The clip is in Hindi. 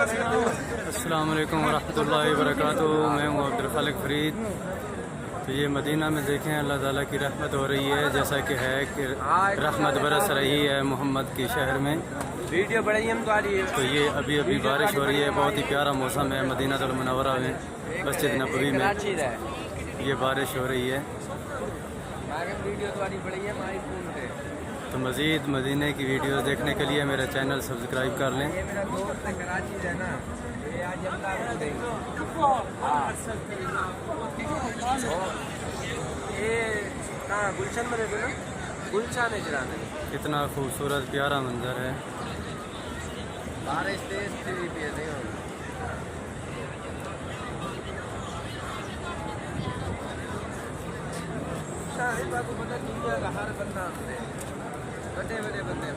अस्सलाम वालेकुम वरहमतुल्लाहि वबरकातुहू। मैं हूँ अब्दुल खालिक फरीद। तो ये मदीना में देखें अल्लाह ताला की रहमत हो रही है, जैसा कि है कि रहमत बरस रही है मोहम्मद के शहर में। वीडियो बड़ी हम तो ये अभी अभी बारिश हो रही है, बहुत ही प्यारा मौसम है मदीनातुल मुनव्वरा में, मस्जिद नबवी में ये बारिश हो रही है। तो मज़ीद मदीने की वीडियोस देखने के लिए मेरा चैनल सब्सक्राइब कर लें। ये मेरा दोस्त है कराची से ना, ये आज ये कहाँ गुलशन में रहते ना, गुलशान इजरा में। कितना खूबसूरत प्यारा मंजर है। बारिश तेज थी भी नहीं हो पता दुनिया का हर बंदा हमने बड़े बड़े बंदे